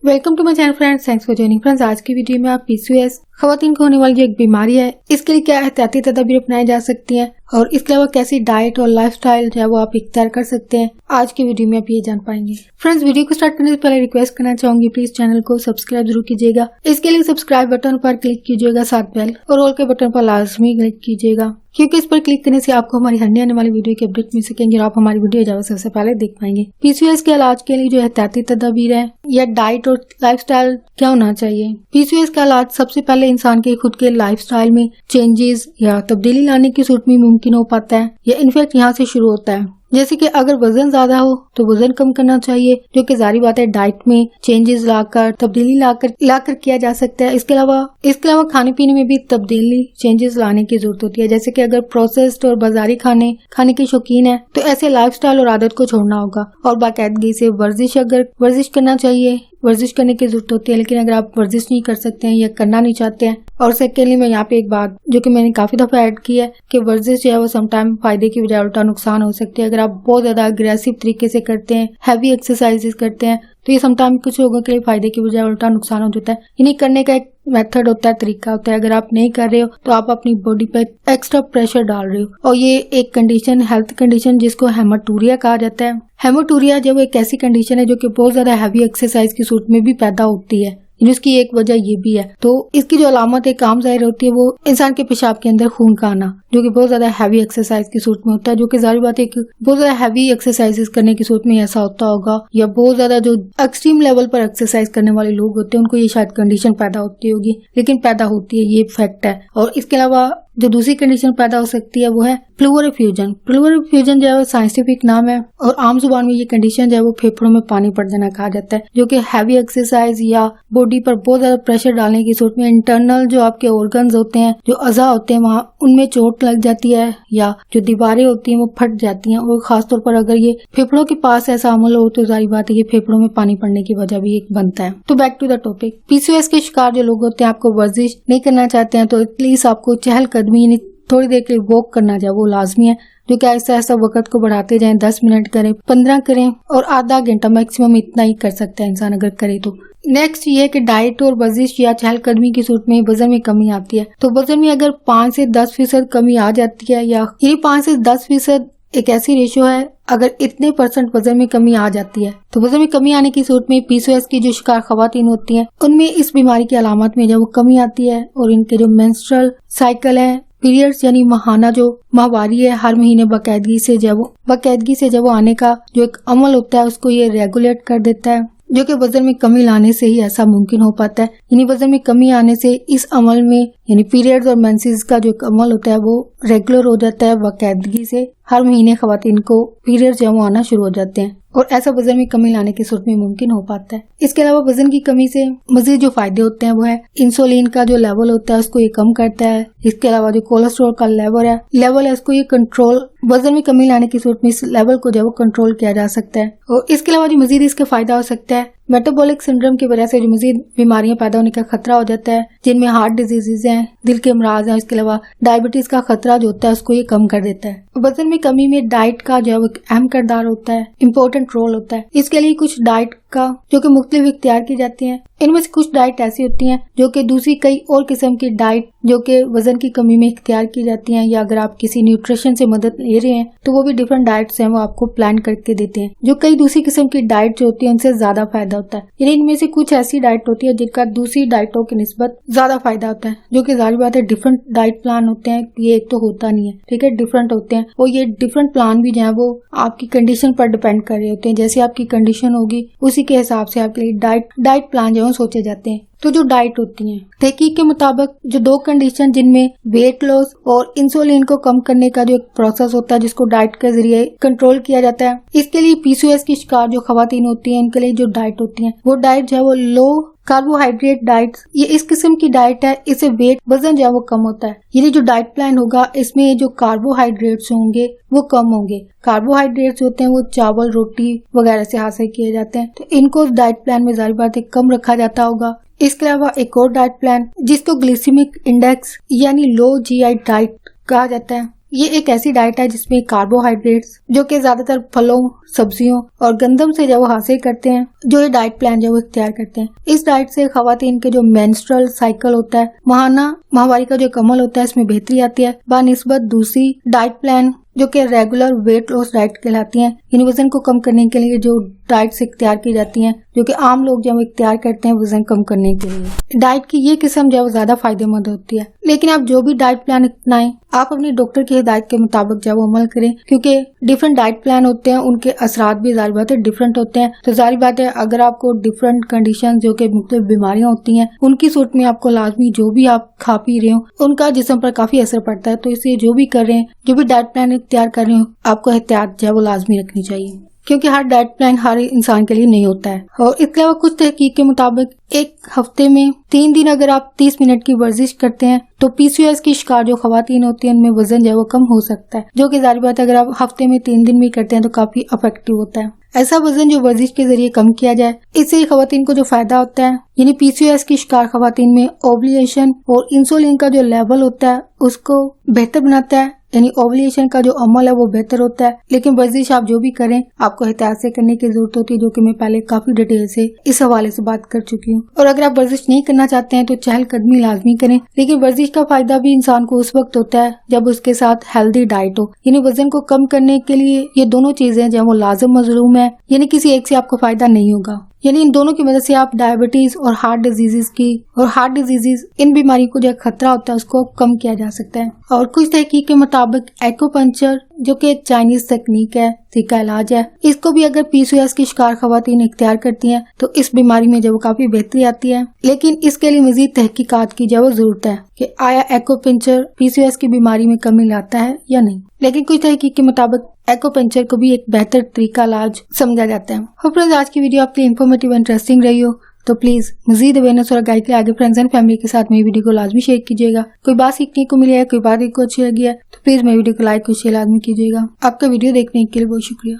Welcome to my channel friends, thanks for joining friends. आज की video में आप पीसीओएस खवातीन को होने वाली जो एक बीमारी है, इसके लिए क्या एहतियाती तदाबीर अपनाई जा सकती हैं और इसके अलावा कैसी डाइट और लाइफस्टाइल जो है वो आप इख्तियार कर सकते हैं, आज की वीडियो में आप ये जान पाएंगे। फ्रेंड्स, वीडियो को स्टार्ट करने से पहले रिक्वेस्ट करना चाहूंगी, प्लीज चैनल को सब्सक्राइब जरूर कीजिएगा। इसके लिए सब्सक्राइब बटन पर क्लिक कीजिएगा, साथ बेल और ऑल के बटन पर लाजमी क्लिक कीजिएगा, क्योंकि इस पर क्लिक करने से आपको हमारी हर आने वाली वीडियो की अपडेट मिल सकेंगे और आप हमारी वीडियो ज्यादा सबसे पहले देख पाएंगे। पीसीओएस के इलाज के लिए जो एहतियाती तदाबीर है या डाइट और लाइफस्टाइल क्या होना चाहिए। पीसीओएस का इलाज सबसे पहले इंसान के खुद के लाइफस्टाइल में चेंजेस या तब्दीली लाने की सूरत में मुमकिन हो पाता है या इनफैक्ट यहाँ से शुरू होता है। जैसे कि अगर वजन ज्यादा हो तो वजन कम करना चाहिए, जो कि जारी बात है डाइट में चेंजेस लाकर तब्दीली लाकर किया जा सकता है। इसके अलावा खाने पीने में भी तब्दीली चेंजेस लाने की जरूरत होती है। जैसे कि अगर प्रोसेस्ड और बाजारी खाने के शौकीन है तो ऐसे लाइफस्टाइल और आदत को छोड़ना होगा और बाकायदगी से वर्जिश करना चाहिए। वर्जिश करने की जरूरत होती है, लेकिन अगर आप वर्जिश नहीं कर सकते हैं या करना नहीं चाहते हैं, और सेकेंडली मैं यहाँ पे एक बात जो कि मैंने काफी दफा ऐड की है कि वर्जिश जो है वो समटाइम फायदे की बजाय उल्टा नुकसान हो सकती है। अगर आप बहुत ज्यादा अग्रेसिव तरीके से करते हैं, हैवी एक्सरसाइजेस करते हैं, तो ये समटाइम कुछ लोगों के लिए फायदे की बजाय उल्टा नुकसान हो जाता है। इन्हीं करने का एक मेथड होता है, तरीका होता है। अगर आप नहीं कर रहे हो तो आप अपनी बॉडी पे एक्स्ट्रा प्रेशर डाल रहे हो, और ये एक कंडीशन, हेल्थ कंडीशन जिसको हेमाटूरिया कहा जाता है। हेमाटूरिया जब एक ऐसी कंडीशन है जो कि बहुत ज्यादा हैवी एक्सरसाइज की सूरत में भी पैदा होती है, इसकी एक वजह ये भी है। तो इसकी जो अलामत एक आम जाहिर होती है वो इंसान के पेशाब के अंदर खून का आना, जो कि बहुत ज्यादा हैवी एक्सरसाइज की सूरत में होता है, जो कि जाहिर बात है कि बहुत ज्यादा हैवी एक्सरसाइजेस करने की सूरत में ऐसा होता होगा, या बहुत ज्यादा जो एक्सट्रीम लेवल पर एक्सरसाइज करने वाले लोग होते हैं उनको ये शायद कंडीशन पैदा होती होगी, लेकिन पैदा होती है, ये फैक्ट है। और इसके अलावा जो दूसरी कंडीशन पैदा हो सकती है वो है प्लूरल एफ्यूजन। प्लूरल एफ्यूजन जो है वो साइंटिफिक नाम है, और आम जुबान में ये कंडीशन जो है वो फेफड़ों में पानी पड़ जाना कहा जाता है, जो कि हैवी एक्सरसाइज या बॉडी पर बहुत ज्यादा प्रेशर डालने की सूरत में इंटरनल जो आपके ऑर्गन्स होते हैं, जो अज़ा होते हैं, वहाँ उनमें चोट लग जाती है या जो दीवारें होती हैं वो फट जाती हैं। और खासतौर पर अगर ये फेफड़ों के पास ऐसा अमल हो तो जाहिर बात है ये फेफड़ों में पानी पड़ने की वजह भी एक बनता है। तो back to the topic, PCOS के शिकार जो लोग होते हैं, आपको वर्जिश नहीं करना चाहते हैं तो एटलीस्ट आपको चहलकदमी यानी थोड़ी देर के लिए वॉक करना चाहिए, वो लाजमी है, जो कि ऐसा ऐसा वक्त को बढ़ाते जाएं। 10 मिनट करें, 15 करें और आधा घंटा मैक्सिमम इतना ही कर सकता है इंसान अगर करे तो। नेक्स्ट ये है कि डाइट और वर्जिश या चहलकदमी की सूरत में वजन में कमी आती है। तो वजन में अगर 5 से 10% कमी आ जाती है, या ये 5 से 10% एक ऐसी रेशियो है, अगर इतने % वजन में कमी आ जाती है तो वजन में कमी आने की सूरत में पीसीओएस की जो शिकार खवातीन होती हैं उनमें इस बीमारी की अलामत में जब वो कमी आती है और इनके जो मेंस्ट्रुअल साइकिल है, पीरियड्स यानी माहाना जो माहवारी है, हर महीने बाकायदगी से जब वो आने का जो एक अमल होता है उसको ये रेगुलेट कर देता है, जो कि वजन में कमी लाने से ही ऐसा मुमकिन हो पाता है। यानी वजन में कमी आने से इस अमल में यानी पीरियड्स और मेंसेस का जो एक अमल होता है वो रेगुलर हो जाता है बाकायदगी से। हर महीने खवातीन को पीरियड्स जब आना शुरू हो जाते हैं और ऐसा वजन में कमी लाने की सूरत में मुमकिन हो पाता है। इसके अलावा वजन की कमी से मजीद जो फायदे होते हैं वो है इंसुलिन का जो लेवल होता है उसको ये कम करता है। इसके अलावा जो कोलेस्ट्रॉल का लेवल है उसको ये कंट्रोल, वजन में कमी लाने की सूरत में इस लेवल को जो है वो कंट्रोल किया जा सकता है। और इसके अलावा जो मजीद इसका फायदा हो सकता है, मेटाबॉलिक सिंड्रोम की वजह से जो मजीद बीमारियां पैदा होने का खतरा हो जाता है, जिनमें हार्ट डिजीजेज हैं, दिल के अमराज हैं। इसके अलावा डायबिटीज का खतरा जो होता है उसको ये कम कर देता है। वजन में कमी में डाइट का जो है वो अहम किरदार होता है, इम्पोर्टेंट रोल होता है। इसके लिए कुछ डाइट का जो कि मुख्तलिफ इख्तियार की जाती हैं। इनमें से कुछ डाइट ऐसी होती हैं जो कि दूसरी कई और किस्म की डाइट जो कि वजन की कमी में इख्तियार की जाती हैं, या अगर आप किसी न्यूट्रिशन से मदद ले रहे हैं तो वो भी डिफरेंट डाइट्स हैं, वो आपको प्लान करके देते हैं, जो कई दूसरी किस्म की डाइट जो होती है उनसे ज्यादा फायदा होता है। यानी इनमें से कुछ ऐसी डाइट होती है जिनका दूसरी डाइटों की निस्बत ज्यादा फायदा होता है, जो कि जाहिर बात है डिफरेंट डाइट प्लान होते हैं, ये एक तो होता नहीं है, ठीक है, डिफरेंट होते हैं। और ये डिफरेंट प्लान भी जो है वो आपकी कंडीशन पर डिपेंड कर रहे होते हैं। जैसे आपकी कंडीशन होगी उसी के हिसाब से आपके लिए डाइट प्लान जो है सोचे जाते हैं। तो जो डाइट होती है, तहकीक के मुताबिक जो 2 कंडीशन जिनमें वेट लॉस और इंसुलिन को कम करने का जो एक प्रोसेस होता है जिसको डाइट के जरिए कंट्रोल किया जाता है, इसके लिए पीसीओएस की शिकार जो खवातीन होती हैं उनके लिए जो डाइट होती है वो डाइट जो है वो लो कार्बोहाइड्रेट डाइट, ये इस किस्म की डाइट है, इससे वेट वजन जो है वो कम होता है। ये जो डाइट प्लान होगा इसमें जो कार्बोहाइड्रेट्स होंगे वो कम होंगे। कार्बोहाइड्रेट्स होते हैं वो चावल, रोटी वगैरह से हासिल किए जाते हैं, तो इनको डाइट प्लान में जाहिर बात है कम रखा जाता होगा। इसके अलावा एक और डाइट प्लान जिसको ग्लिसेमिक इंडेक्स यानी लो जीआई डाइट कहा जाता है, ये एक ऐसी डाइट है जिसमें कार्बोहाइड्रेट्स जो कि ज्यादातर फलों, सब्जियों और गंदम से जब वो हासिल करते हैं, जो ये डाइट प्लान जो वो इख्तियार करते हैं। इस डाइट से खवातीन के जो मेंस्ट्रुअल साइकिल होता है, माहवारी का जो कमल होता है, इसमें बेहतरी आती है बानिस्बत दूसरी डाइट प्लान जो कि रेगुलर वेट लॉस डाइट कहलाती हैं। यानी वजन को कम करने के लिए जो डाइट्स इख्तियार की जाती हैं, जो कि आम लोग जब इख्तियार करते हैं वजन कम करने के लिए, डाइट की ये किस्म जो ज्यादा फायदेमंद होती है। लेकिन आप जो भी डाइट प्लान अपनाएं, आप अपने डॉक्टर की हिदायत के मुताबिक जब अमल करें, क्योंकि डिफरेंट डाइट प्लान होते हैं, उनके असरात भी जाहिर बात है डिफरेंट होते हैं। तो जाहिर बात है अगर आपको डिफरेंट कंडीशन जो कि मुख्तलिफ बीमारियां होती हैं, उनकी सूरत में आपको लाजमी जो भी आप खा पी रहे हो उनका जिस्म पर काफी असर पड़ता है। तो इसलिए जो भी कर रहे हैं, जो भी डाइट प्लान इख्तियार कर रहे हो, आपको एहतियात जो है वो लाजमी रखनी चाहिए, क्योंकि हर डाइट प्लान हर इंसान के लिए नहीं होता है। और इसके अलावा कुछ तहकीक के मुताबिक एक हफ्ते में 3 दिन अगर आप 30 मिनट की वर्जिश करते हैं तो PCOS की शिकार जो खवातीन होती हैं उनमें वजन जो है वो कम हो सकता है, जो कि जाहिर बात है अगर आप हफ्ते में 3 दिन भी करते हैं तो काफी इफेक्टिव होता है। ऐसा वजन जो वर्जिश के जरिए कम किया जाए, इससे खवातीन को जो फायदा होता है, यानी PCOS की शिकार खवातीन में ओवुलेशन और इंसुलिन का जो लेवल होता है उसको बेहतर बनाता है, यानी ओवुलेशन का जो अमल है वो बेहतर होता है। लेकिन वर्जिश आप जो भी करें आपको एहतियात से करने की जरूरत होती है, जो कि मैं पहले काफी डिटेल से इस हवाले से बात कर चुकी हूँ। और अगर आप वर्जिश नहीं करना चाहते हैं तो चहलकदमी लाजमी करें, लेकिन वर्जिश का फायदा भी इंसान को उस वक्त होता है जब उसके साथ हेल्दी डाइट हो। यानी वजन को कम करने के लिए ये दोनों चीजें जो वो लाजिम मजलूम है, यानी किसी एक से आपको फायदा नहीं होगा। यानी इन दोनों की वजह से आप डायबिटीज और हार्ट डिजीजेस इन बीमारी को जो खतरा होता है उसको कम किया जा सकता है। और कुछ तहकीक के मुताबिक एक्यूपंक्चर जो कि एक चाइनीज तकनीक है, तरीका इलाज है, इसको भी अगर PCOS की शिकार खवातीन इख्तियार करती हैं तो इस बीमारी में जो काफी बेहतरी आती है। लेकिन इसके लिए मजीद तहकीकात की जो जरूरत है कि आया एक्यूपंक्चर PCOS की बीमारी में कमी लाता है या नहीं। लेकिन कुछ तहकीक के मुताबिक एक्यूपंक्चर को भी एक बेहतर तरीका इलाज समझा जाता है। और फ्रेंड्स आज की वीडियो आपके लिए इंफॉर्मेटिव और इंटरेस्टिंग रही हो तो प्लीज मजीद अवेयरनेस और गाइड के लिए आगे फ्रेंड्स एंड फैमिली के साथ मेरी वीडियो को लाजमी शेयर कीजिएगा। कोई बात सीखने को मिली है, कोई बात को अच्छी लगी है तो प्लीज मेरी वीडियो को लाइक और शेयर लाजमी कीजिएगा। आपका वीडियो देखने के लिए बहुत शुक्रिया।